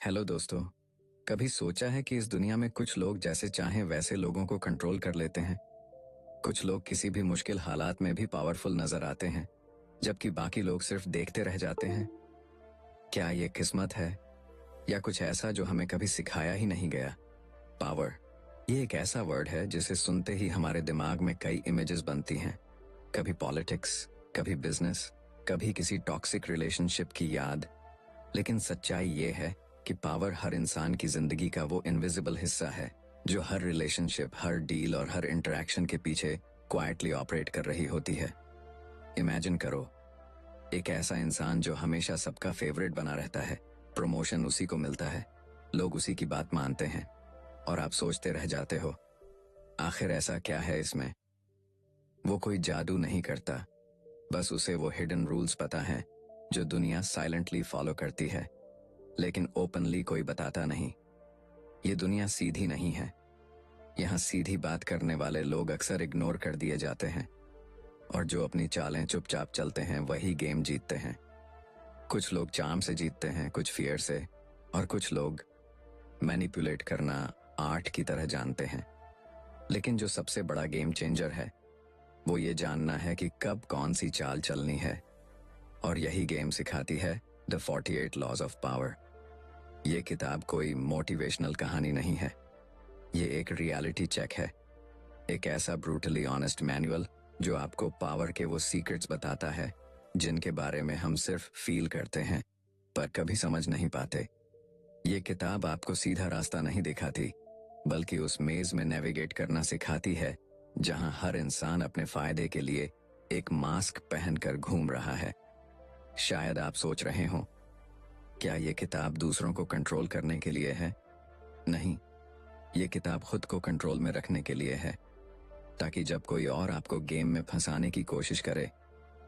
Hello दोस्तों। कभी सोचा है कि इस दुनिया में कुछ लोग जैसे चाहें वैसे लोगों को कंट्रोल कर लेते हैं। कुछ लोग किसी भी मुश्किल हालात में भी पावरफुल नजर आते हैं, जबकि बाकी लोग सिर्फ देखते रह जाते हैं। क्या ये किस्मत है या कुछ ऐसा जो हमें कभी सिखाया ही नहीं गया? पावर, ये एक ऐसा वर्ड है जिसे सुनते ही हमारे दिमाग में कई इमेजेस बनती हैं। कभी पॉलिटिक्स, कभी बिजनेस, कभी किसी टॉक्सिक रिलेशनशिप की याद। लेकिन सच्चाई ये है कि पावर हर इंसान की जिंदगी का वो इनविजिबल हिस्सा है जो हर रिलेशनशिप, हर डील और हर इंटरेक्शन के पीछे क्वाइटली ऑपरेट कर रही होती है। इमेजिन करो, एक ऐसा इंसान जो हमेशा सबका फेवरेट बना रहता है, प्रमोशन उसी को मिलता है, लोग उसी की बात मानते हैं, और आप सोचते रह जाते हो आखिर ऐसा क्या है इसमें। वो कोई जादू नहीं करता, बस उसे वो हिडन रूल्स पता है जो दुनिया साइलेंटली फॉलो करती है, लेकिन ओपनली कोई बताता नहीं। ये दुनिया सीधी नहीं है। यहाँ सीधी बात करने वाले लोग अक्सर इग्नोर कर दिए जाते हैं, और जो अपनी चालें चुपचाप चलते हैं वही गेम जीतते हैं। कुछ लोग चार्म से जीतते हैं, कुछ फियर से, और कुछ लोग मैनिपुलेट करना आर्ट की तरह जानते हैं। लेकिन जो सबसे बड़ा गेम चेंजर है वो ये जानना है कि कब कौन सी चाल चलनी है, और यही गेम सिखाती है द 48 लॉज ऑफ पावर। ये किताब कोई मोटिवेशनल कहानी नहीं है, ये एक रियलिटी चेक है। एक ऐसा ब्रूटली ऑनेस्ट मैनुअल जो आपको पावर के वो सीक्रेट्स बताता है जिनके बारे में हम सिर्फ फील करते हैं पर कभी समझ नहीं पाते। ये किताब आपको सीधा रास्ता नहीं दिखाती, बल्कि उस मेज में नेविगेट करना सिखाती है जहां हर इंसान अपने फायदे के लिए एक मास्क पहनकर घूम रहा है। शायद आप सोच रहे हो, क्या ये किताब दूसरों को कंट्रोल करने के लिए है? नहीं, ये किताब खुद को कंट्रोल में रखने के लिए है, ताकि जब कोई और आपको गेम में फंसाने की कोशिश करे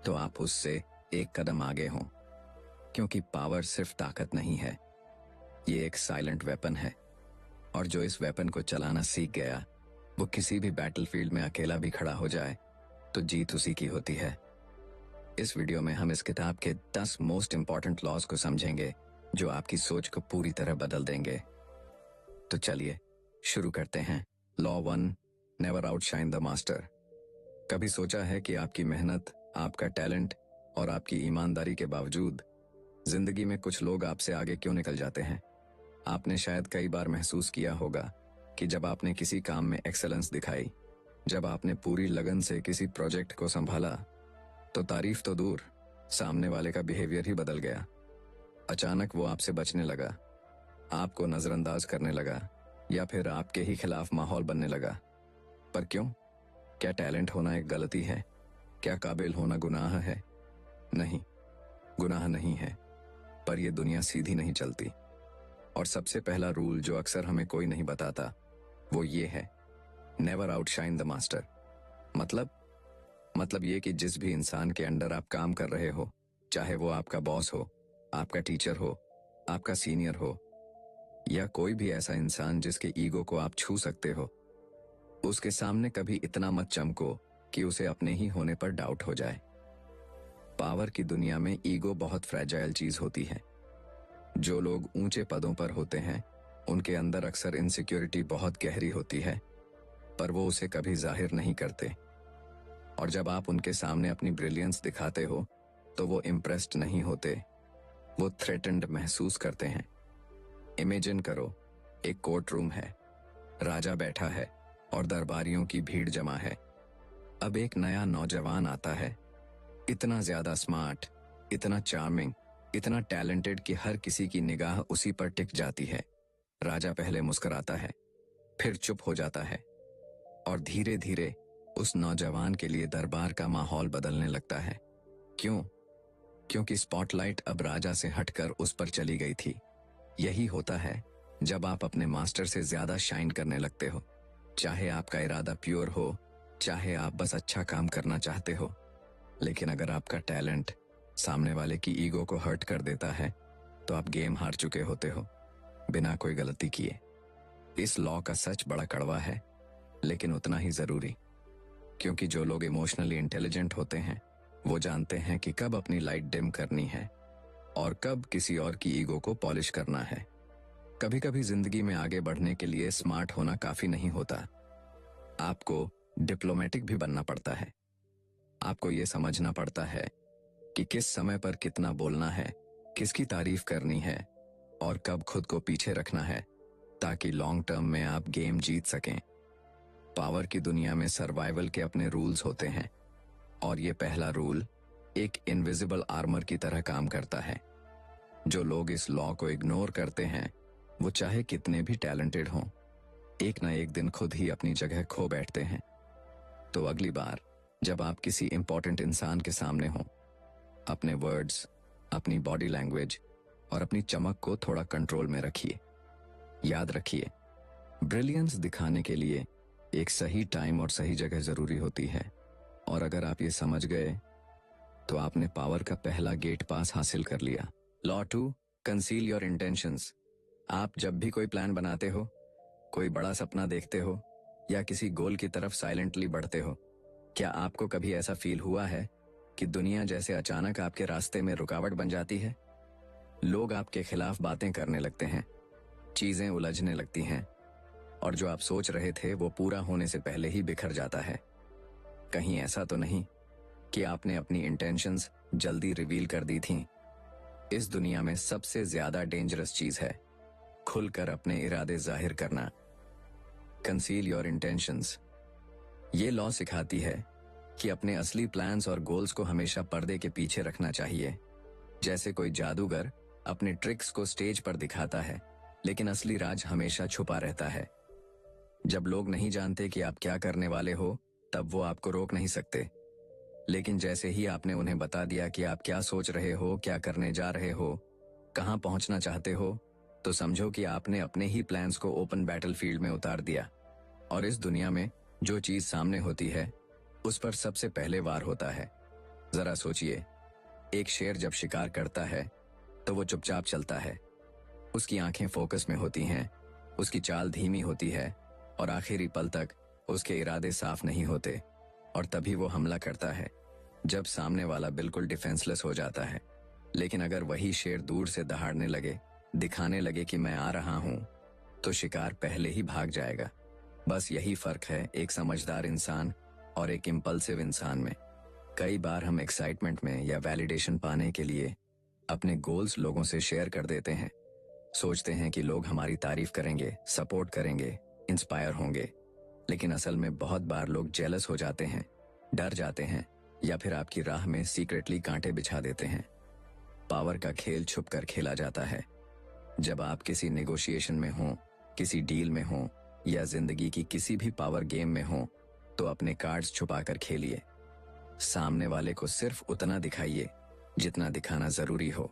तो आप उससे एक कदम आगे हों। क्योंकि पावर सिर्फ ताकत नहीं है, ये एक साइलेंट वेपन है, और जो इस वेपन को चलाना सीख गया वो किसी भी बैटलफील्ड में अकेला भी खड़ा हो जाए तो जीत उसी की होती है। इस वीडियो में हम इस किताब के 10 मोस्ट इंपॉर्टेंट लॉज को समझेंगे जो आपकी सोच को पूरी तरह बदल देंगे। तो चलिए शुरू करते हैं। Law 1, never outshine the master. कभी सोचा है कि आपकी मेहनत, आपका टैलेंट और आपकी ईमानदारी के बावजूद जिंदगी में कुछ लोग आपसे आगे क्यों निकल जाते हैं? आपने शायद कई बार महसूस किया होगा कि जब आपने किसी काम में एक्सेलेंस दिखाई, जब आपने पूरी लगन से किसी प्रोजेक्ट को संभाला, तो तारीफ तो दूर, सामने वाले का बिहेवियर ही बदल गया। अचानक वो आपसे बचने लगा, आपको नजरअंदाज करने लगा, या फिर आपके ही खिलाफ माहौल बनने लगा। पर क्यों? क्या टैलेंट होना एक गलती है? क्या काबिल होना गुनाह है? नहीं, गुनाह नहीं है, पर यह दुनिया सीधी नहीं चलती। और सबसे पहला रूल जो अक्सर हमें कोई नहीं बताता वो ये है, नेवर आउटशाइन द मास्टर। मतलब ये कि जिस भी इंसान के अंडर आप काम कर रहे हो, चाहे वो आपका बॉस हो, आपका टीचर हो, आपका सीनियर हो, या कोई भी ऐसा इंसान जिसके ईगो को आप छू सकते हो, उसके सामने कभी इतना मत चमको कि उसे अपने ही होने पर डाउट हो जाए। पावर की दुनिया में ईगो बहुत फ्रेजाइल चीज होती है। जो लोग ऊंचे पदों पर होते हैं उनके अंदर अक्सर इनसिक्योरिटी बहुत गहरी होती है, पर वो उसे कभी जाहिर नहीं करते। और जब आप उनके सामने अपनी ब्रिलियंस दिखाते हो तो वो इम्प्रेस्ड नहीं होते, वो थ्रेटन्ड महसूस करते हैं। इमेजिन करो, एक कोर्ट रूम है, राजा बैठा है और दरबारियों की भीड़ जमा है। अब एक नया नौजवान आता है, इतना ज्यादा स्मार्ट, इतना चार्मिंग, इतना टैलेंटेड कि हर किसी की निगाह उसी पर टिक जाती है। राजा पहले मुस्कुराता है, फिर चुप हो जाता है, और धीरे धीरे उस नौजवान के लिए दरबार का माहौल बदलने लगता है। क्यों? क्योंकि स्पॉटलाइट अब राजा से हटकर उस पर चली गई थी। यही होता है जब आप अपने मास्टर से ज्यादा शाइन करने लगते हो, चाहे आपका इरादा प्योर हो, चाहे आप बस अच्छा काम करना चाहते हो। लेकिन अगर आपका टैलेंट सामने वाले की ईगो को हर्ट कर देता है तो आप गेम हार चुके होते हो, बिना कोई गलती किए। इस लॉ का सच बड़ा कड़वा है, लेकिन उतना ही जरूरी, क्योंकि जो लोग इमोशनली इंटेलिजेंट होते हैं वो जानते हैं कि कब अपनी लाइट डिम करनी है और कब किसी और की ईगो को पॉलिश करना है। कभी कभी जिंदगी में आगे बढ़ने के लिए स्मार्ट होना काफी नहीं होता। आपको डिप्लोमेटिक भी बनना पड़ता है। आपको ये समझना पड़ता है कि किस समय पर कितना बोलना है, किसकी तारीफ करनी है और कब खुद को पीछे रखना है, ताकि लॉन्ग टर्म में आप गेम जीत सकें। पावर की दुनिया में सर्वाइवल के अपने रूल्स होते हैं और ये पहला रूल एक इनविजिबल आर्मर की तरह काम करता है। जो लोग इस लॉ को इग्नोर करते हैं, वो चाहे कितने भी टैलेंटेड हों, एक ना एक दिन खुद ही अपनी जगह खो बैठते हैं। तो अगली बार जब आप किसी इंपॉर्टेंट इंसान के सामने हों, अपने वर्ड्स, अपनी बॉडी लैंग्वेज और अपनी चमक को थोड़ा कंट्रोल में रखिए। याद रखिए, ब्रिलियंस दिखाने के लिए एक सही टाइम और सही जगह जरूरी होती है, और अगर आप ये समझ गए तो आपने पावर का पहला गेट पास हासिल कर लिया। Law 2, conceal your intentions. आप जब भी कोई प्लान बनाते हो, कोई बड़ा सपना देखते हो या किसी गोल की तरफ साइलेंटली बढ़ते हो, क्या आपको कभी ऐसा फील हुआ है कि दुनिया जैसे अचानक आपके रास्ते में रुकावट बन जाती है? लोग आपके खिलाफ बातें करने लगते हैं, चीजें उलझने लगती हैं और जो आप सोच रहे थे वो पूरा होने से पहले ही बिखर जाता है। कहीं ऐसा तो नहीं कि आपने अपनी इंटेंशंस जल्दी रिवील कर दी थीं? इस दुनिया में सबसे ज्यादा डेंजरस चीज है खुलकर अपने इरादे जाहिर करना। Conceal your intentions. ये लॉ सिखाती है कि अपने असली प्लान्स और गोल्स को हमेशा पर्दे के पीछे रखना चाहिए। जैसे कोई जादूगर अपने ट्रिक्स को स्टेज पर दिखाता है, लेकिन असली राज हमेशा छुपा रहता है। जब लोग नहीं जानते कि आप क्या करने वाले हो, तब वो आपको रोक नहीं सकते। लेकिन जैसे ही आपने उन्हें बता दिया कि आप क्या सोच रहे हो, क्या करने जा रहे हो, कहां पहुंचना चाहते हो, तो समझो कि आपने अपने ही प्लान्स को ओपन बैटलफील्ड में उतार दिया। और इस दुनिया में जो चीज सामने होती है, उस पर सबसे पहले वार होता है। जरा सोचिए, एक शेर जब शिकार करता है तो वो चुपचाप चलता है। उसकी आंखें फोकस में होती हैं, उसकी चाल धीमी होती है और आखिरी पल तक उसके इरादे साफ नहीं होते, और तभी वो हमला करता है जब सामने वाला बिल्कुल डिफेंसलेस हो जाता है। लेकिन अगर वही शेर दूर से दहाड़ने लगे, दिखाने लगे कि मैं आ रहा हूं, तो शिकार पहले ही भाग जाएगा। बस यही फर्क है एक समझदार इंसान और एक इम्पल्सिव इंसान में। कई बार हम एक्साइटमेंट में या वैलिडेशन पाने के लिए अपने गोल्स लोगों से शेयर कर देते हैं। सोचते हैं कि लोग हमारी तारीफ करेंगे, सपोर्ट करेंगे, इंस्पायर होंगे। लेकिन असल में बहुत बार लोग जेलस हो जाते हैं, डर जाते हैं या फिर आपकी राह में सीक्रेटली कांटे बिछा देते हैं। पावर का खेल छुप कर खेला जाता है। जब आप किसी नेगोशिएशन में हो, किसी डील में हो या जिंदगी की किसी भी पावर गेम में हो, तो अपने कार्ड्स छुपा कर खेलिए। सामने वाले को सिर्फ उतना दिखाइए जितना दिखाना जरूरी हो,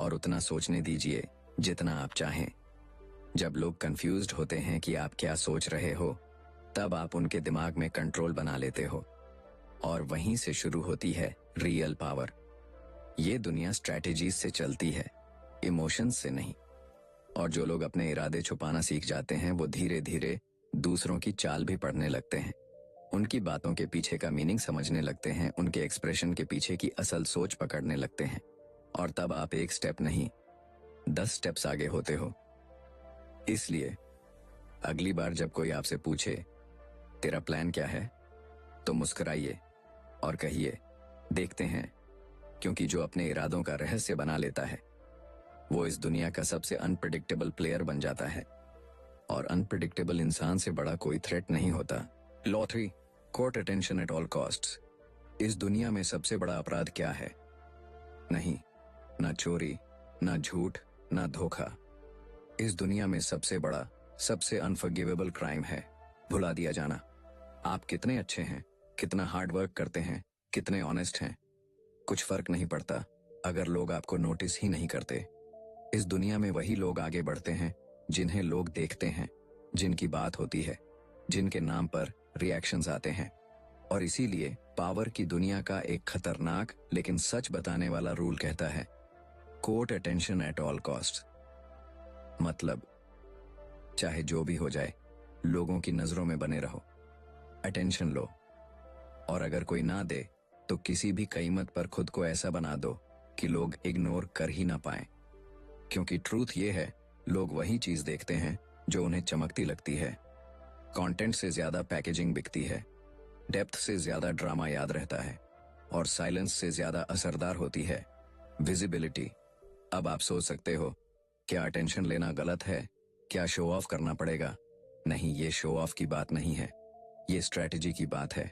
और उतना सोचने दीजिए जितना आप चाहें। जब लोग कंफ्यूज्ड होते हैं कि आप क्या सोच रहे हो, तब आप उनके दिमाग में कंट्रोल बना लेते हो, और वहीं से शुरू होती है रियल पावर। ये दुनिया स्ट्रैटेजीज से चलती है, इमोशंस से नहीं। और जो लोग अपने इरादे छुपाना सीख जाते हैं, वो धीरे धीरे दूसरों की चाल भी पढ़ने लगते हैं, उनकी बातों के पीछे का मीनिंग समझने लगते हैं, उनके एक्सप्रेशन के पीछे की असल सोच पकड़ने लगते हैं। और तब आप एक स्टेप नहीं, 10 स्टेप्स आगे होते हो। इसलिए अगली बार जब कोई आपसे पूछे तेरा प्लान क्या है, तो मुस्कुराइए और कहिए देखते हैं, क्योंकि जो अपने इरादों का रहस्य बना लेता है, वो इस दुनिया का सबसे अनप्रेडिक्टेबल प्लेयर बन जाता है। और अनप्रेडिक्टेबल इंसान से बड़ा कोई थ्रेट नहीं होता। Law 3, court attention at all costs. इस दुनिया में सबसे बड़ा अपराध क्या है? नहीं, ना चोरी, ना झूठ, ना धोखा। इस दुनिया में सबसे बड़ा, सबसे अनफॉरगिवेबल क्राइम है भुला दिया जाना। आप कितने अच्छे हैं, कितना हार्ड वर्क करते हैं, कितने ऑनेस्ट हैं, कुछ फर्क नहीं पड़ता अगर लोग आपको नोटिस ही नहीं करते। इस दुनिया में वही लोग आगे बढ़ते हैं जिन्हें लोग देखते हैं, जिनकी बात होती है, जिनके नाम पर रिएक्शंस आते हैं। और इसीलिए पावर की दुनिया का एक खतरनाक लेकिन सच बताने वाला रूल कहता है, court attention at all cost. मतलब चाहे जो भी हो जाए, लोगों की नजरों में बने रहो, अटेंशन लो, और अगर कोई ना दे तो किसी भी कीमत पर खुद को ऐसा बना दो कि लोग इग्नोर कर ही ना पाए। क्योंकि ट्रूथ ये है लोग वही चीज देखते हैं जो उन्हें चमकती लगती है। कंटेंट से ज्यादा पैकेजिंग बिकती है, डेप्थ से ज्यादा ड्रामा याद रहता है, और साइलेंस से ज्यादा असरदार होती है विजिबिलिटी। अब आप सोच सकते हो, क्या अटेंशन लेना गलत है? क्या शो ऑफ करना पड़ेगा? नहीं, ये शो ऑफ की बात नहीं है, ये स्ट्रेटजी की बात है।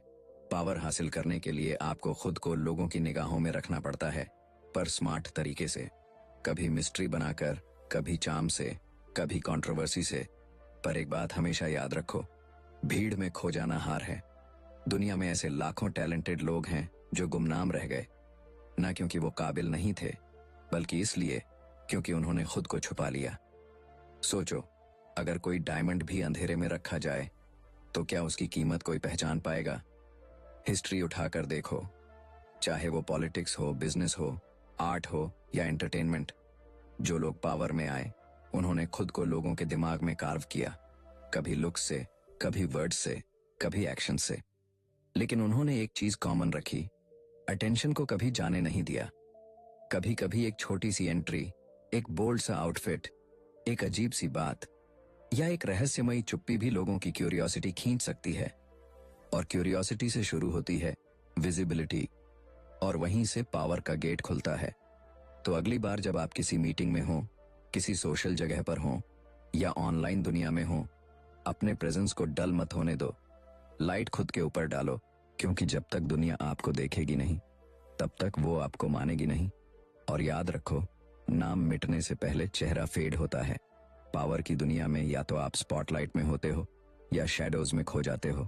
पावर हासिल करने के लिए आपको खुद को लोगों की निगाहों में रखना पड़ता है, पर स्मार्ट तरीके से। कभी मिस्ट्री बनाकर, कभी चार्म से, कभी कंट्रोवर्सी से। पर एक बात हमेशा याद रखो, भीड़ में खो जाना हार है। दुनिया में ऐसे लाखों टैलेंटेड लोग हैं जो गुमनाम रह गए, ना क्योंकि वो काबिल नहीं थे, बल्कि इसलिए क्योंकि उन्होंने खुद को छुपा लिया। सोचो, अगर कोई डायमंड भी अंधेरे में रखा जाए तो क्या उसकी कीमत कोई पहचान पाएगा? हिस्ट्री उठाकर देखो, चाहे वो पॉलिटिक्स हो, बिजनेस हो, आर्ट हो या एंटरटेनमेंट, जो लोग पावर में आए उन्होंने खुद को लोगों के दिमाग में कार्व किया, कभी लुक्स से, कभी वर्ड्स से, कभी एक्शन से। लेकिन उन्होंने एक चीज कॉमन रखी, अटेंशन को कभी जाने नहीं दिया। कभी कभी एक छोटी सी एंट्री, एक बोल्ड सा आउटफिट, एक अजीब सी बात या एक रहस्यमयी चुप्पी भी लोगों की क्यूरियोसिटी खींच सकती है। और क्यूरियोसिटी से शुरू होती है विजिबिलिटी, और वहीं से पावर का गेट खुलता है। तो अगली बार जब आप किसी मीटिंग में हो, किसी सोशल जगह पर हो या ऑनलाइन दुनिया में हो, अपने प्रेजेंस को डल मत होने दो। लाइट खुद के ऊपर डालो, क्योंकि जब तक दुनिया आपको देखेगी नहीं, तब तक वो आपको मानेगी नहीं। और याद रखो, नाम मिटने से पहले चेहरा फेड होता है। पावर की दुनिया में या तो आप स्पॉटलाइट में होते हो या शैडोज में खो जाते हो।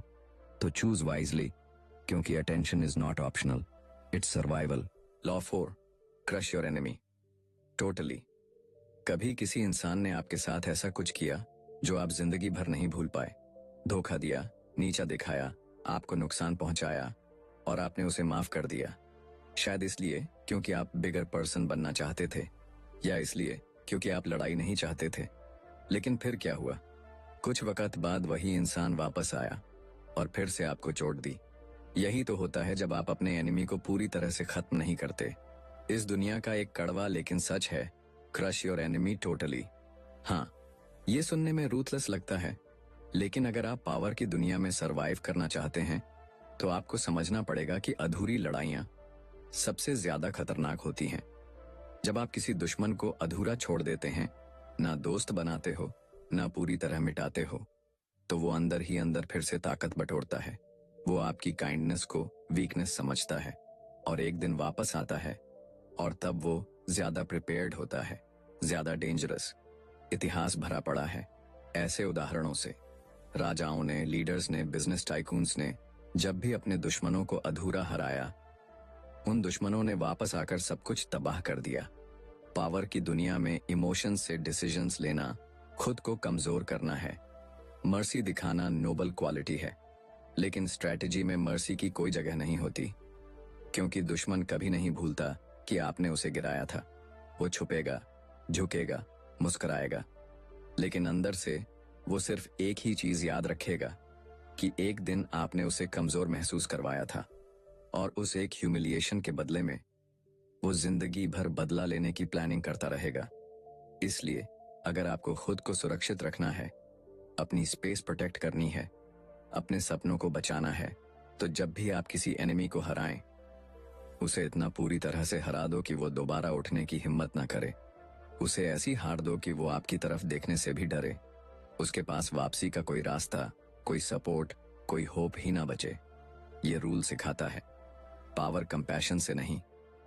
तो चूज वाइजली, क्योंकि attention is not optional, it's survival. Law 4, crush your enemy totally. कभी किसी इंसान ने आपके साथ ऐसा कुछ किया जो आप जिंदगी भर नहीं भूल पाए? धोखा दिया, नीचा दिखाया, आपको नुकसान पहुंचाया, और आपने उसे माफ कर दिया। शायद इसलिए क्योंकि आप बिगर पर्सन बनना चाहते थे, या इसलिए क्योंकि आप लड़ाई नहीं चाहते थे। लेकिन फिर क्या हुआ? कुछ वक्त बाद वही इंसान वापस आया और फिर से आपको चोट दी। यही तो होता है जब आप अपने एनिमी को पूरी तरह से खत्म नहीं करते। इस दुनिया का एक कड़वा लेकिन सच है, क्रश योर एनिमी टोटली। हाँ, ये सुनने में रूथलेस लगता है, लेकिन अगर आप पावर की दुनिया में सरवाइव करना चाहते हैं तो आपको समझना पड़ेगा कि अधूरी लड़ाइयां सबसे ज्यादा खतरनाक होती हैं। जब आप किसी दुश्मन को अधूरा छोड़ देते हैं, ना दोस्त बनाते हो, ना पूरी तरह मिटाते हो, तो वो अंदर ही अंदर फिर से ताकत बटोरता है। वो आपकी काइंडनेस को वीकनेस समझता है और एक दिन वापस आता है, और तब वो ज्यादा प्रिपेयर्ड होता है, ज्यादा डेंजरस। इतिहास भरा पड़ा है ऐसे उदाहरणों से। राजाओं ने, लीडर्स ने, बिजनेस टाइकून्स ने जब भी अपने दुश्मनों को अधूरा हराया, उन दुश्मनों ने वापस आकर सब कुछ तबाह कर दिया। पावर की दुनिया में इमोशंस से डिसीजंस लेना खुद को कमजोर करना है। मर्सी दिखाना नोबल क्वालिटी है, लेकिन स्ट्रैटेजी में मर्सी की कोई जगह नहीं होती, क्योंकि दुश्मन कभी नहीं भूलता कि आपने उसे गिराया था। वो छुपेगा, झुकेगा, मुस्कुराएगा, लेकिन अंदर से वो सिर्फ एक ही चीज याद रखेगा कि एक दिन आपने उसे कमजोर महसूस करवाया था, और उस एक ह्यूमिलिएशन के बदले में वो जिंदगी भर बदला लेने की प्लानिंग करता रहेगा। इसलिए अगर आपको खुद को सुरक्षित रखना है, अपनी स्पेस प्रोटेक्ट करनी है, अपने सपनों को बचाना है, तो जब भी आप किसी एनिमी को हराएं, उसे इतना पूरी तरह से हरा दो कि वो दोबारा उठने की हिम्मत ना करे। उसे ऐसी हार दो कि वो आपकी तरफ देखने से भी डरे। उसके पास वापसी का कोई रास्ता, कोई सपोर्ट, कोई होप ही ना बचे। ये रूल सिखाता है, पावर कंपैशन से नहीं,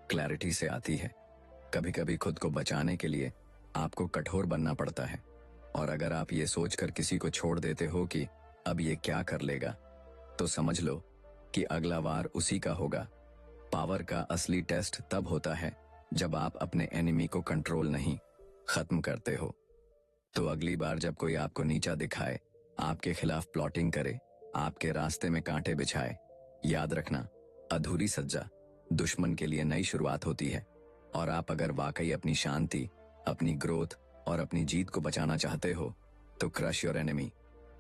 क्लैरिटी से आती है। कभी कभी खुद को बचाने के लिए आपको कठोर बनना पड़ता है, और अगर आप ये सोचकर किसी को छोड़ देते हो कि अब ये क्या कर लेगा, तो समझ लो कि अगला वार उसी का होगा। पावर का असली टेस्ट तब होता है जब आप अपने एनिमी को कंट्रोल नहीं, खत्म करते हो। तो अगली बार जब कोई आपको नीचा दिखाए, आपके खिलाफ प्लॉटिंग करे, आपके रास्ते में कांटे बिछाए, याद रखना, अधूरी सज्जा दुश्मन के लिए नई शुरुआत होती है। और आप अगर वाकई अपनी शांति, अपनी ग्रोथ और अपनी जीत को बचाना चाहते हो, तो crush your enemy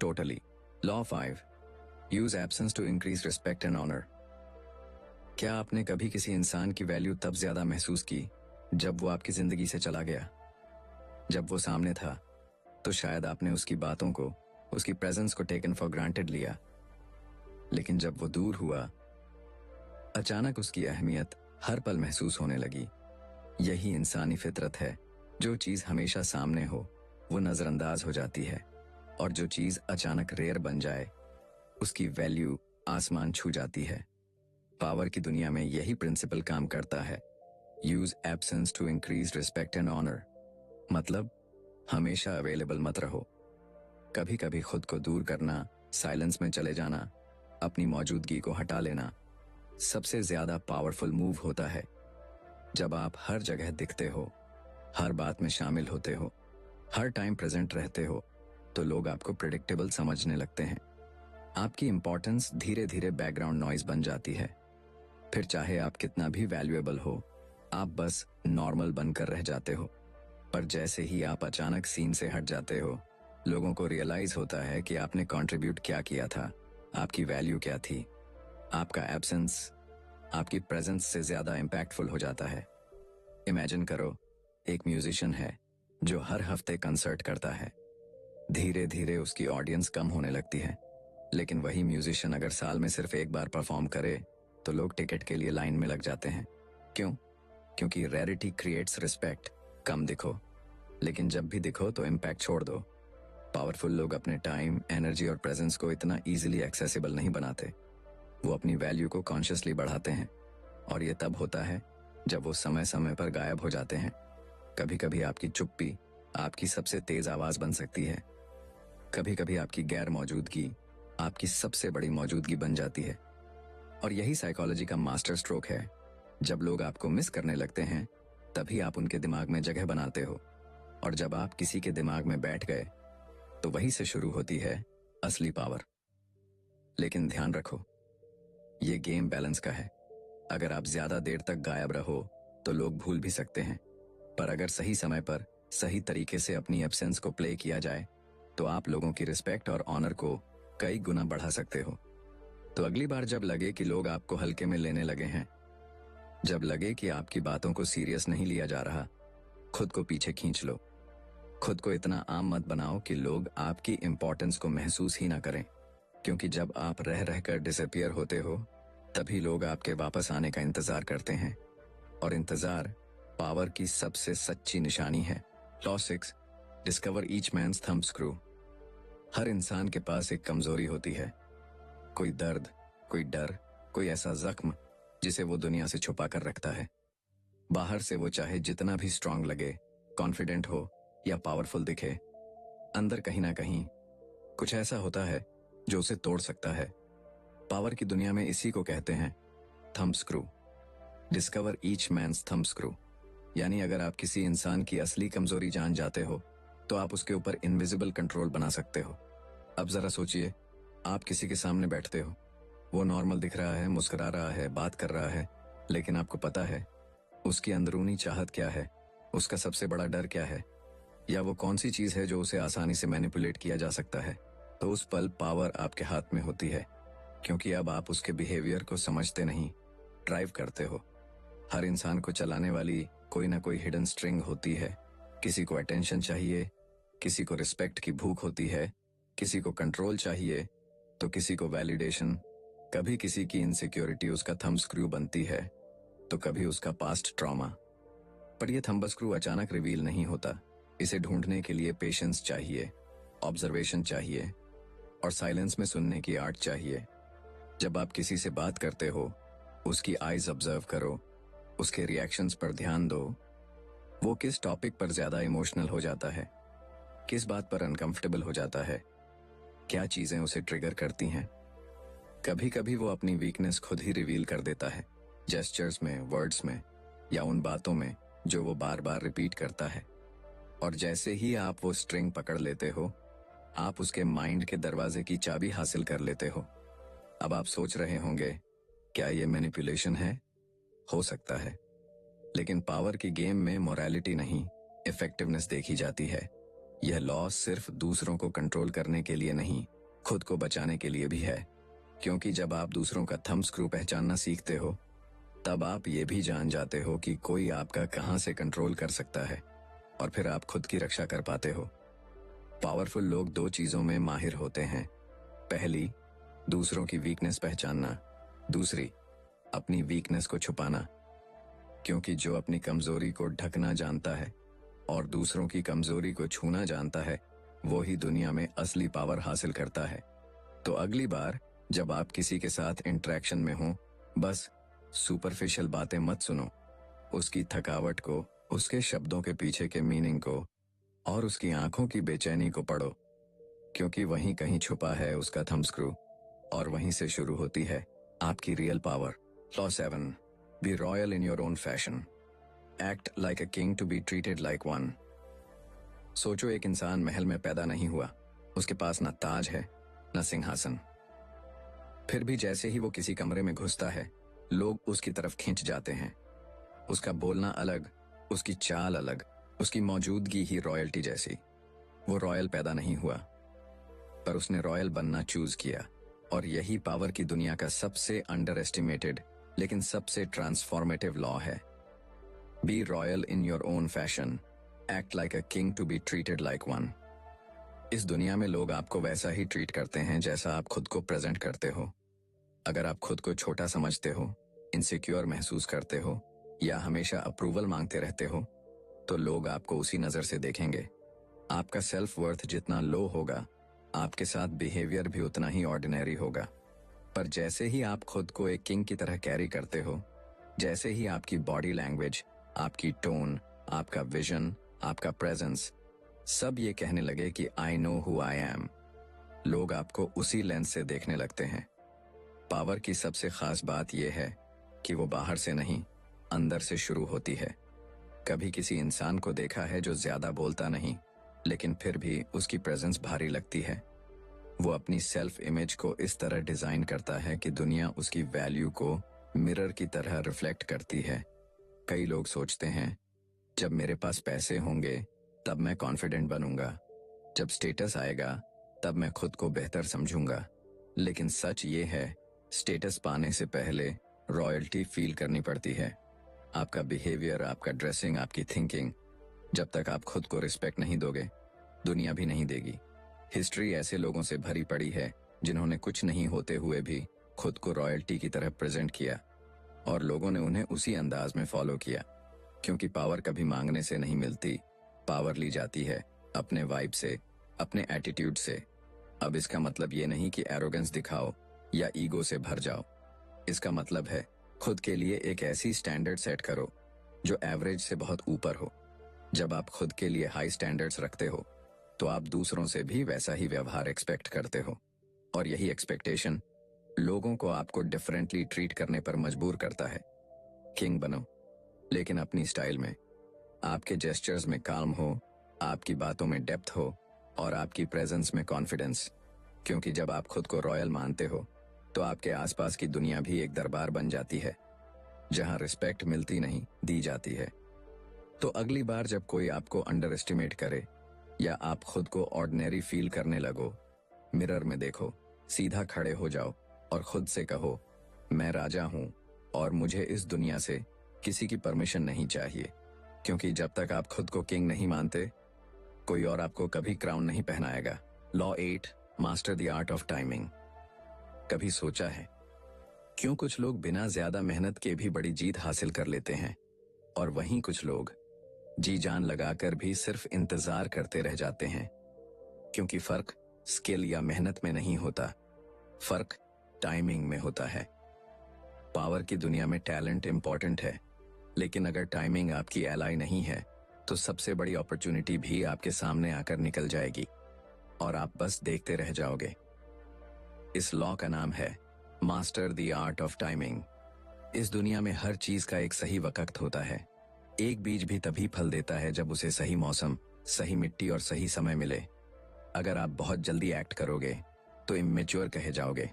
totally. Law 5, use absence to increase respect and honour. क्या आपने कभी किसी इंसान की वैल्यू तब ज्यादा महसूस की जब वो आपकी जिंदगी से चला गया? जब वो सामने था तो शायद आपने उसकी बातों को, उसकी प्रेजेंस को टेकन फॉर ग्रांटेड लिया। लेकिन जब वो दूर हुआ, अचानक उसकी अहमियत हर पल महसूस होने लगी। यही इंसानी फितरत है, जो चीज हमेशा सामने हो वो नजरअंदाज हो जाती है, और जो चीज अचानक रेयर बन जाए उसकी वैल्यू आसमान छू जाती है। पावर की दुनिया में यही प्रिंसिपल काम करता है। Use absence to increase respect and honour. मतलब हमेशा अवेलेबल मत रहो। कभी कभी खुद को दूर करना, साइलेंस में चले जाना, अपनी मौजूदगी को हटा लेना सबसे ज्यादा पावरफुल मूव होता है। जब आप हर जगह दिखते हो, हर बात में शामिल होते हो, हर टाइम प्रेजेंट रहते हो, तो लोग आपको प्रिडिक्टेबल समझने लगते हैं। आपकी इंपॉर्टेंस धीरे धीरे बैकग्राउंड नॉइज बन जाती है। फिर चाहे आप कितना भी वैल्यूएबल हो, आप बस नॉर्मल बनकर रह जाते हो। पर जैसे ही आप अचानक सीन से हट जाते हो, लोगों को रियलाइज होता है कि आपने कंट्रीब्यूट क्या किया था, आपकी वैल्यू क्या थी। आपका एब्सेंस आपकी प्रेजेंस से ज्यादा इम्पैक्टफुल हो जाता है। इमेजिन करो, एक म्यूजिशियन है जो हर हफ्ते कंसर्ट करता है। धीरे धीरे उसकी ऑडियंस कम होने लगती है, लेकिन वही म्यूजिशियन अगर साल में सिर्फ एक बार परफॉर्म करे तो लोग टिकट के लिए लाइन में लग जाते हैं। क्यों? क्योंकि रेरिटी क्रिएट्स रिस्पेक्ट। कम दिखो, लेकिन जब भी दिखो तो इम्पैक्ट छोड़ दो। पावरफुल लोग अपने टाइम, एनर्जी और प्रेजेंस को इतना इजीली एक्सेसिबल नहीं बनाते। वो अपनी वैल्यू को कॉन्शियसली बढ़ाते हैं, और ये तब होता है जब वो समय समय पर गायब हो जाते हैं। कभी कभी आपकी चुप्पी आपकी सबसे तेज आवाज बन सकती है। कभी कभी आपकी गैर मौजूदगी आपकी सबसे बड़ी मौजूदगी बन जाती है। और यही साइकोलॉजी का मास्टर स्ट्रोक है। जब लोग आपको मिस करने लगते हैं, तभी आप उनके दिमाग में जगह बनाते हो, और जब आप किसी के दिमाग में बैठ गए तो वहीं से शुरू होती है असली पावर। लेकिन ध्यान रखो, ये गेम बैलेंस का है। अगर आप ज्यादा देर तक गायब रहो तो लोग भूल भी सकते हैं, पर अगर सही समय पर सही तरीके से अपनी एब्सेंस को प्ले किया जाए तो आप लोगों की रिस्पेक्ट और ऑनर को कई गुना बढ़ा सकते हो। तो अगली बार जब लगे कि लोग आपको हल्के में लेने लगे हैं, जब लगे कि आपकी बातों को सीरियस नहीं लिया जा रहा, खुद को पीछे खींच लो। खुद को इतना आम मत बनाओ कि लोग आपकी इंपॉर्टेंस को महसूस ही ना करें, क्योंकि जब आप रह रहकर डिसअपियर होते हो, तभी लोग आपके वापस आने का इंतजार करते हैं, और इंतजार पावर की सबसे सच्ची निशानी है। Law 6, discover each man's thumb screw. हर इंसान के पास एक कमजोरी होती है। कोई दर्द, कोई डर, कोई ऐसा जख्म जिसे वो दुनिया से छुपा कर रखता है। बाहर से वो चाहे जितना भी स्ट्रांग लगे, कॉन्फिडेंट हो या पावरफुल दिखे, अंदर कहीं ना कहीं कुछ ऐसा होता है जो उसे तोड़ सकता है। पावर की दुनिया में इसी को कहते हैं thumb screw. Discover each man's thumb screw. यानी अगर आप किसी इंसान की असली कमजोरी जान जाते हो तो आप उसके ऊपर इनविजिबल कंट्रोल बना सकते हो। अब जरा सोचिए, आप किसी के सामने बैठते हो, वो नॉर्मल दिख रहा है, मुस्कुरा रहा है, बात कर रहा है, लेकिन आपको पता है उसकी अंदरूनी चाहत क्या है, उसका सबसे बड़ा डर क्या है, या वो कौन सी चीज है जो उसे आसानी से मैनिपुलेट किया जा सकता है। तो उस पल पावर आपके हाथ में होती है, क्योंकि अब आप उसके बिहेवियर को समझते नहीं, ड्राइव करते हो। हर इंसान को चलाने वाली कोई ना कोई हिडन स्ट्रिंग होती है। किसी को अटेंशन चाहिए, किसी को रिस्पेक्ट की भूख होती है, किसी को कंट्रोल चाहिए, तो किसी को वैलिडेशन। कभी किसी की इनसिक्योरिटी उसका थंब स्क्रू बनती है, तो कभी उसका पास्ट ट्रॉमा। पर यह थंब स्क्रू अचानक रिवील नहीं होता। इसे ढूंढने के लिए पेशेंस चाहिए, ऑब्जर्वेशन चाहिए, और साइलेंस में सुनने की आर्ट चाहिए। जब आप किसी से बात करते हो, उसकी आईज ऑब्जर्व करो, उसके रिएक्शंस पर ध्यान दो। वो किस टॉपिक पर ज्यादा इमोशनल हो जाता है, किस बात पर अनकंफर्टेबल हो जाता है, क्या चीजें उसे ट्रिगर करती हैं। कभी कभी वो अपनी वीकनेस खुद ही रिवील कर देता है, जेस्चर्स में, वर्ड्स में, या उन बातों में जो वो बार बार रिपीट करता है। और जैसे ही आप वो स्ट्रिंग पकड़ लेते हो, आप उसके माइंड के दरवाजे की चाबी हासिल कर लेते हो। अब आप सोच रहे होंगे, क्या ये मैनिपुलेशन है? हो सकता है, लेकिन पावर की गेम में मोरालिटी नहीं, इफेक्टिवनेस देखी जाती है। यह लॉ सिर्फ दूसरों को कंट्रोल करने के लिए नहीं, खुद को बचाने के लिए भी है। क्योंकि जब आप दूसरों का थंब स्क्रू पहचानना सीखते हो, तब आप ये भी जान जाते हो कि कोई आपका कहां से कंट्रोल कर सकता है, और फिर आप खुद की रक्षा कर पाते हो। पावरफुल लोग दो चीजों में माहिर होते हैं। पहली, दूसरों की वीकनेस पहचानना। दूसरी, अपनी वीकनेस को छुपाना। क्योंकि जो अपनी कमजोरी को ढकना जानता है और दूसरों की कमजोरी को छूना जानता है, वो ही दुनिया में असली पावर हासिल करता है। तो अगली बार जब आप किसी के साथ इंटरेक्शन में हो, बस सुपरफिशियल बातें मत सुनो। उसकी थकावट को, उसके शब्दों के पीछे के मीनिंग को और उसकी आंखों की बेचैनी को पढ़ो। क्योंकि वहीं कहीं छुपा है उसका थंब स्क्रू, और वहीं से शुरू होती है आपकी real power. Law 7, be royal in your own fashion, act like a king to be treated like one. सोचो, एक इंसान महल में पैदा नहीं हुआ, उसके पास न ताज है न सिंहासन। फिर भी जैसे ही वो किसी कमरे में घुसता है, लोग उसकी तरफ खिंच जाते हैं। उसका बोलना अलग, उसकी चाल अलग, उसकी मौजूदगी ही रॉयल्टी जैसी। वो रॉयल पैदा नहीं हुआ, पर उसने रॉयल बनना चूज किया। और यही पावर की दुनिया का सबसे अंडर एस्टिमेटेड लेकिन सबसे ट्रांसफॉर्मेटिव लॉ है। Be royal in your own fashion, act like a king to be treated like one. इस दुनिया में लोग आपको वैसा ही ट्रीट करते हैं जैसा आप खुद को प्रेजेंट करते हो। अगर आप खुद को छोटा समझते हो, इनसिक्योर महसूस करते हो या हमेशा अप्रूवल मांगते रहते हो, तो लोग आपको उसी नजर से देखेंगे। आपका सेल्फ वर्थ जितना लो होगा, आपके साथ बिहेवियर भी उतना ही ऑर्डिनरी होगा। पर जैसे ही आप खुद को एक किंग की तरह कैरी करते हो, जैसे ही आपकी बॉडी लैंग्वेज, आपकी टोन, आपका विजन, आपका प्रेजेंस, सब ये कहने लगे कि I know who I am, लोग आपको उसी लेंस से देखने लगते हैं। पावर की सबसे खास बात यह है कि वो बाहर से नहीं, अंदर से शुरू होती है। कभी किसी इंसान को देखा है जो ज्यादा बोलता नहीं, लेकिन फिर भी उसकी प्रेजेंस भारी लगती है। वो अपनी सेल्फ इमेज को इस तरह डिजाइन करता है कि दुनिया उसकी वैल्यू को मिरर की तरह रिफ्लेक्ट करती है। कई लोग सोचते हैं, जब मेरे पास पैसे होंगे तब मैं कॉन्फिडेंट बनूंगा, जब स्टेटस आएगा तब मैं खुद को बेहतर समझूंगा। लेकिन सच ये है, स्टेटस पाने से पहले रॉयल्टी फील करनी पड़ती है। आपका बिहेवियर, आपका ड्रेसिंग, आपकी थिंकिंग, जब तक आप खुद को रिस्पेक्ट नहीं दोगे, दुनिया भी नहीं देगी। हिस्ट्री ऐसे लोगों से भरी पड़ी है जिन्होंने कुछ नहीं होते हुए भी खुद को रॉयल्टी की तरह प्रेजेंट किया, और लोगों ने उन्हें उसी अंदाज में फॉलो किया। क्योंकि पावर कभी मांगने से नहीं मिलती, पावर ली जाती है अपने वाइब से, अपने एटीट्यूड से। अब इसका मतलब ये नहीं कि एरोगेंस दिखाओ या ईगो से भर जाओ। इसका मतलब है खुद के लिए एक ऐसी स्टैंडर्ड सेट करो जो एवरेज से बहुत ऊपर हो। जब आप खुद के लिए हाई स्टैंडर्ड्स रखते हो, तो आप दूसरों से भी वैसा ही व्यवहार एक्सपेक्ट करते हो, और यही एक्सपेक्टेशन लोगों को आपको डिफरेंटली ट्रीट करने पर मजबूर करता है। किंग बनो, लेकिन अपनी स्टाइल में। आपके जेस्चर्स में काल्म हो, आपकी बातों में डेप्थ हो और आपकी प्रेजेंस में कॉन्फिडेंस। क्योंकि जब आप खुद को रॉयल मानते हो, तो आपके आसपास की दुनिया भी एक दरबार बन जाती है, जहां रिस्पेक्ट मिलती नहीं, दी जाती है। तो अगली बार जब कोई आपको अंडर एस्टिमेट करे या आप खुद को ऑर्डिनरी फील करने लगो, मिरर में देखो, सीधा खड़े हो जाओ और खुद से कहो, मैं राजा हूं और मुझे इस दुनिया से किसी की परमिशन नहीं चाहिए। क्योंकि जब तक आप खुद को किंग नहीं मानते, कोई और आपको कभी क्राउन नहीं पहनाएगा। Law 8, master the art of timing. कभी सोचा है क्यों कुछ लोग बिना ज्यादा मेहनत के भी बड़ी जीत हासिल कर लेते हैं, और वहीं कुछ लोग जी जान लगाकर भी सिर्फ इंतजार करते रह जाते हैं? क्योंकि फर्क स्किल या मेहनत में नहीं होता, फर्क टाइमिंग में होता है। पावर की दुनिया में टैलेंट इंपॉर्टेंट है, लेकिन अगर टाइमिंग आपकी एलाई नहीं है, तो सबसे बड़ी अपॉर्चुनिटी भी आपके सामने आकर निकल जाएगी और आप बस देखते रह जाओगे। इस लॉ का नाम है master the art of timing. इस दुनिया में हर चीज का एक सही वक्त होता है। एक बीज भी तभी फल देता है जब उसे सही मौसम, सही मिट्टी और सही समय मिले। अगर आप बहुत जल्दी एक्ट करोगे तो इमेच्योर कहे जाओगे।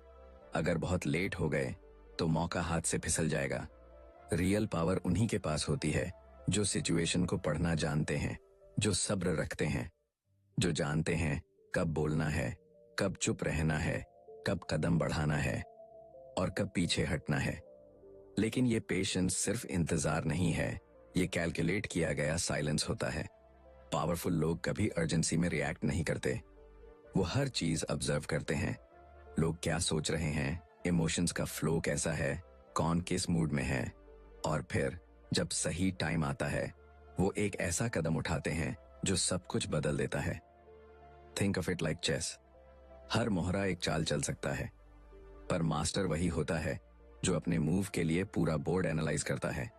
अगर बहुत लेट हो गए तो मौका हाथ से फिसल जाएगा। रियल पावर उन्हीं के पास होती है जो सिचुएशन को पढ़ना जानते हैं, जो सब्र रखते हैं, जो जानते हैं कब बोलना है, कब चुप रहना है, कब कदम बढ़ाना है और कब पीछे हटना है। लेकिन ये पेशेंस सिर्फ इंतजार नहीं है, ये कैलकुलेट किया गया साइलेंस होता है। पावरफुल लोग कभी अर्जेंसी में रिएक्ट नहीं करते। वो हर चीज ऑब्जर्व करते हैं। लोग क्या सोच रहे हैं, इमोशंस का फ्लो कैसा है, कौन किस मूड में है, और फिर जब सही टाइम आता है वो एक ऐसा कदम उठाते हैं जो सब कुछ बदल देता है। Think of it like chess. हर मोहरा एक चाल चल सकता है, पर मास्टर वही होता है जो अपने मूव के लिए पूरा बोर्ड एनालाइज करता है,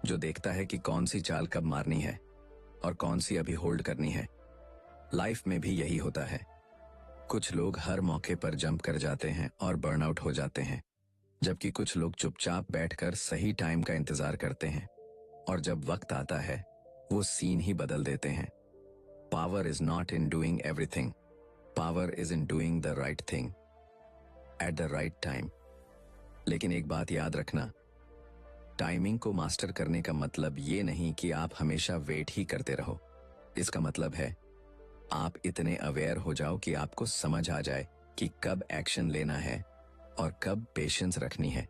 जो देखता है कि कौन सी चाल कब मारनी है और कौन सी अभी होल्ड करनी है। लाइफ में भी यही होता है। कुछ लोग हर मौके पर जंप कर जाते हैं और बर्नआउट हो जाते हैं, जबकि कुछ लोग चुपचाप बैठकर सही टाइम का इंतजार करते हैं और जब वक्त आता है वो सीन ही बदल देते हैं। Power is not in doing everything, power is in doing the right thing at the right time. लेकिन एक बात याद रखना, टाइमिंग को मास्टर करने का मतलब ये नहीं कि आप हमेशा वेट ही करते रहो। इसका मतलब है आप इतने अवेयर हो जाओ कि आपको समझ आ जाए कि कब एक्शन लेना है और कब पेशेंस रखनी है।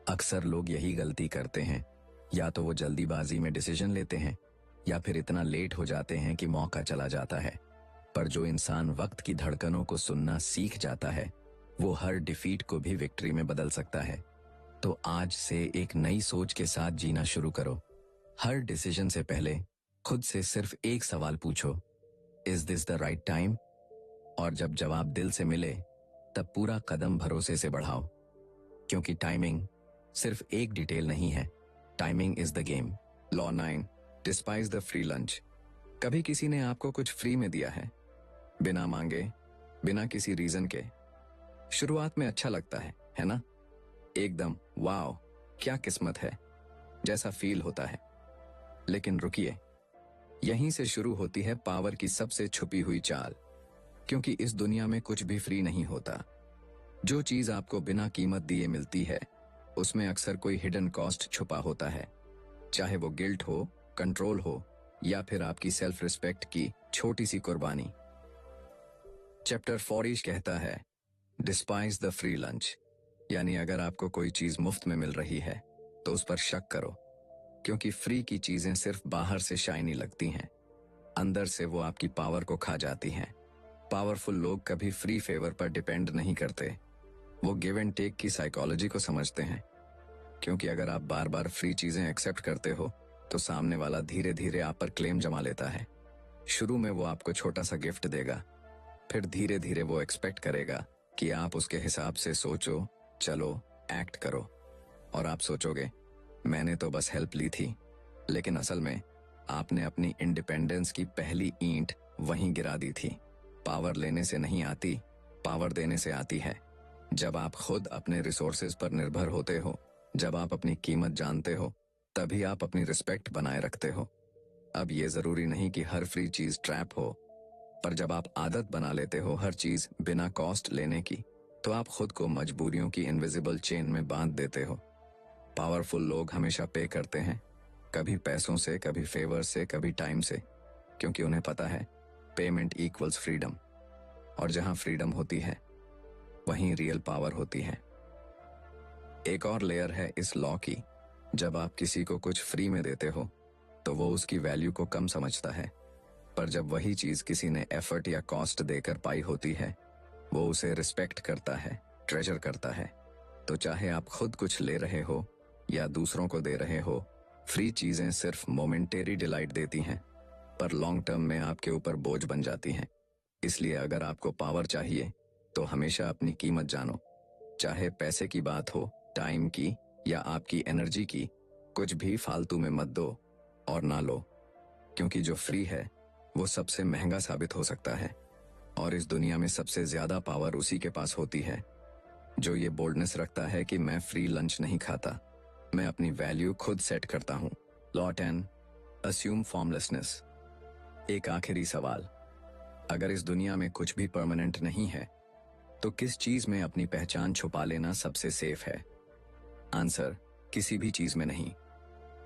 अक्सर लोग यही गलती करते हैं, या तो वो जल्दीबाजी में डिसीजन लेते हैं या फिर इतना लेट हो जाते हैं कि मौका चला जाता है। पर जो इंसान वक्त की धड़कनों को सुनना सीख जाता है वो हर डिफीट को भी विक्ट्री में बदल सकता है। तो आज से एक नई सोच के साथ जीना शुरू करो। हर डिसीजन से पहले खुद से सिर्फ एक सवाल पूछो, is this the right time? और जब जवाब दिल से मिले तब पूरा कदम भरोसे से बढ़ाओ, क्योंकि टाइमिंग सिर्फ एक डिटेल नहीं है, timing is the game. Law 9, despise the free lunch. कभी किसी ने आपको कुछ फ्री में दिया है, बिना मांगे, बिना किसी रीजन के? शुरुआत में अच्छा लगता है ना? एकदम वाओ क्या किस्मत है जैसा फील होता है। लेकिन रुकिए, यहीं से शुरू होती है पावर की सबसे छुपी हुई चाल। क्योंकि इस दुनिया में कुछ भी फ्री नहीं होता। जो चीज आपको बिना कीमत दिए मिलती है उसमें अक्सर कोई हिडन कॉस्ट छुपा होता है, चाहे वो गिल्ट हो, कंट्रोल हो या फिर आपकी सेल्फ रिस्पेक्ट की छोटी सी कुर्बानी। चैप्टर 40 कहता है डिस्पाइज द फ्री लंच, यानी अगर आपको कोई चीज मुफ्त में मिल रही है तो उस पर शक करो, क्योंकि फ्री की चीजें सिर्फ बाहर से शाइनी लगती हैं, अंदर से वो आपकी पावर को खा जाती हैं। पावरफुल लोग कभी फ्री फेवर पर डिपेंड नहीं करते, वो गिव एंड टेक की साइकोलॉजी को समझते हैं। क्योंकि अगर आप बार बार फ्री चीजें एक्सेप्ट करते हो तो सामने वाला धीरे धीरे आप पर क्लेम जमा लेता है। शुरू में वो आपको छोटा सा गिफ्ट देगा, फिर धीरे धीरे वो एक्सपेक्ट करेगा कि आप उसके हिसाब से सोचो, चलो, एक्ट करो। और आप सोचोगे मैंने तो बस हेल्प ली थी, लेकिन असल में आपने अपनी इंडिपेंडेंस की पहली ईंट वहीं गिरा दी थी। पावर लेने से नहीं आती, पावर देने से आती है। जब आप खुद अपने रिसोर्सेज पर निर्भर होते हो, जब आप अपनी कीमत जानते हो, तभी आप अपनी रिस्पेक्ट बनाए रखते हो। अब ये जरूरी नहीं कि हर फ्री चीज ट्रैप हो, पर जब आप आदत बना लेते हो हर चीज बिना कॉस्ट लेने की, तो आप खुद को मजबूरियों की इनविजिबल चेन में बांध देते हो। पावरफुल लोग हमेशा पे करते हैं, कभी पैसों से, कभी फेवर से, कभी टाइम से, क्योंकि उन्हें पता है पेमेंट इक्वल्स फ्रीडम। और जहां फ्रीडम होती है वहीं रियल पावर होती है। एक और लेयर है इस लॉ की, जब आप किसी को कुछ फ्री में देते हो तो वो उसकी वैल्यू को कम समझता है, पर जब वही चीज किसी ने एफर्ट या कॉस्ट देकर पाई होती है वो उसे रिस्पेक्ट करता है, ट्रेजर करता है। तो चाहे आप खुद कुछ ले रहे हो या दूसरों को दे रहे हो, फ्री चीजें सिर्फ मोमेंटेरी डिलाइट देती हैं, पर लॉन्ग टर्म में आपके ऊपर बोझ बन जाती हैं। इसलिए अगर आपको पावर चाहिए तो हमेशा अपनी कीमत जानो, चाहे पैसे की बात हो, टाइम की या आपकी एनर्जी की। कुछ भी फालतू में मत दो और ना लो, क्योंकि जो फ्री है वो सबसे महंगा साबित हो सकता है। और इस दुनिया में सबसे ज्यादा पावर उसी के पास होती है जो ये बोल्डनेस रखता है कि मैं फ्री लंच नहीं खाता, मैं अपनी वैल्यू खुद सेट करता हूं। Law 10, assume formlessness. एक आखिरी सवाल, अगर इस दुनिया में कुछ भी परमानेंट नहीं है तो किस चीज में अपनी पहचान छुपा लेना सबसे सेफ है? आंसर, किसी भी चीज में नहीं।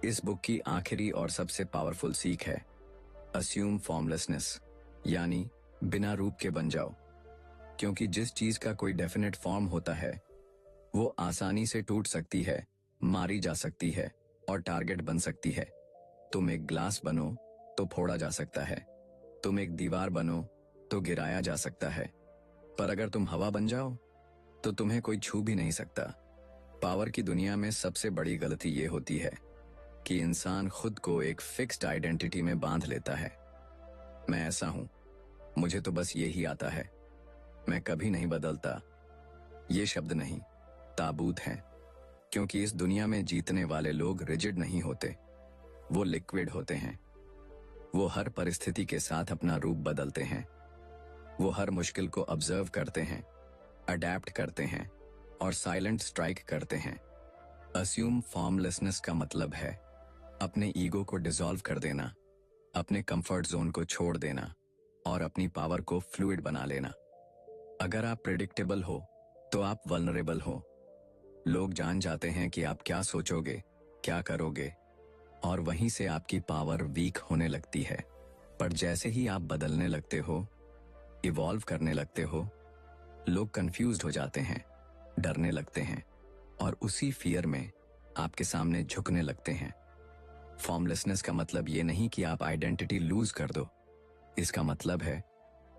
इस बुक की आखिरी और सबसे पावरफुल सीख है अस्यूम फॉर्मलेसनेस, यानी बिना रूप के बन जाओ। क्योंकि जिस चीज का कोई डेफिनेट फॉर्म होता है वो आसानी से टूट सकती है, मारी जा सकती है और टारगेट बन सकती है। तुम एक ग्लास बनो तो फोड़ा जा सकता है, तुम एक दीवार बनो तो गिराया जा सकता है, पर अगर तुम हवा बन जाओ तो तुम्हें कोई छू भी नहीं सकता। पावर की दुनिया में सबसे बड़ी गलती ये होती है कि इंसान खुद को एक फिक्स्ड आइडेंटिटी में बांध लेता है। मैं ऐसा हूं, मुझे तो बस ये ही आता है, मैं कभी नहीं बदलता। ये शब्द नहीं, ताबूत हैं, क्योंकि इस दुनिया में जीतने वाले लोग रिजिड नहीं होते, वो लिक्विड होते हैं। वो हर परिस्थिति के साथ अपना रूप बदलते हैं। वो हर मुश्किल को ऑब्जर्व करते हैं, अडेप्ट करते हैं और साइलेंट स्ट्राइक करते हैं। अस्यूम फॉर्मलेसनेस का मतलब है अपने ईगो को डिसॉल्व कर देना, अपने कंफर्ट जोन को छोड़ देना और अपनी पावर को फ्लूइड बना लेना। अगर आप प्रिडिक्टेबल हो तो आप वल्नरेबल हो। लोग जान जाते हैं कि आप क्या सोचोगे, क्या करोगे, और वहीं से आपकी पावर वीक होने लगती है। पर जैसे ही आप बदलने लगते हो, इवॉल्व करने लगते हो, लोग कंफ्यूज्ड हो जाते हैं, डरने लगते हैं और उसी फियर में आपके सामने झुकने लगते हैं। फॉर्मलेसनेस का मतलब ये नहीं कि आप आइडेंटिटी लूज कर दो। इसका मतलब है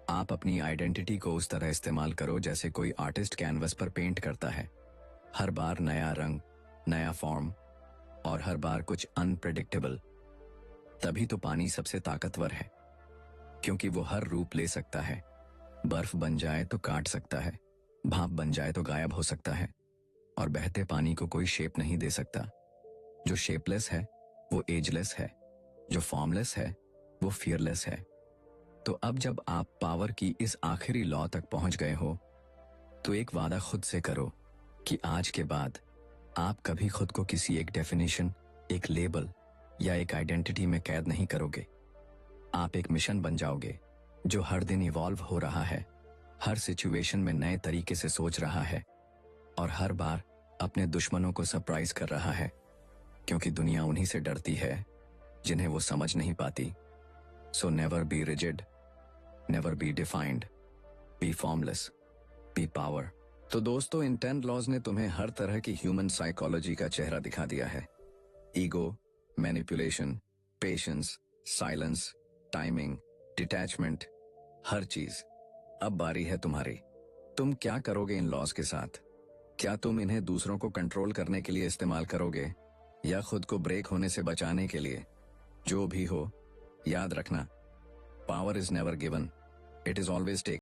आप अपनी आइडेंटिटी को उस तरह इस्तेमाल करो जैसे कोई आर्टिस्ट कैनवस पर पेंट करता है। हर बार नया रंग, नया फॉर्म और हर बार कुछ अनप्रेडिक्टेबल। तभी तो पानी सबसे ताकतवर है, क्योंकि वो हर रूप ले सकता है। बर्फ बन जाए तो काट सकता है, भाप बन जाए तो गायब हो सकता है, और बहते पानी को कोई शेप नहीं दे सकता। जो शेपलेस है वो एजलेस है, जो फॉर्मलेस है वो फियरलेस है। तो अब जब आप पावर की इस आखिरी लॉ तक पहुंच गए हो, तो एक वादा खुद से करो कि आज के बाद आप कभी खुद को किसी एक डेफिनेशन, एक लेबल या एक आइडेंटिटी में कैद नहीं करोगे। आप एक मिशन बन जाओगे जो हर दिन इवॉल्व हो रहा है, हर सिचुएशन में नए तरीके से सोच रहा है और हर बार अपने दुश्मनों को सरप्राइज कर रहा है, क्योंकि दुनिया उन्हीं से डरती है जिन्हें वो समझ नहीं पाती। So never be rigid, never be defined, be formless, be power. तो दोस्तों, इन 10 लॉज ने तुम्हें हर तरह की ह्यूमन साइकोलॉजी का चेहरा दिखा दिया है। Ego, manipulation, patience, silence, timing, detachment, हर चीज। अब बारी है तुम्हारी। तुम क्या करोगे इन लॉज के साथ? क्या तुम इन्हें दूसरों को कंट्रोल करने के लिए इस्तेमाल करोगे या खुद को ब्रेक होने से बचाने के लिए? जो भी हो, याद रखना, power is never given, it is always taken.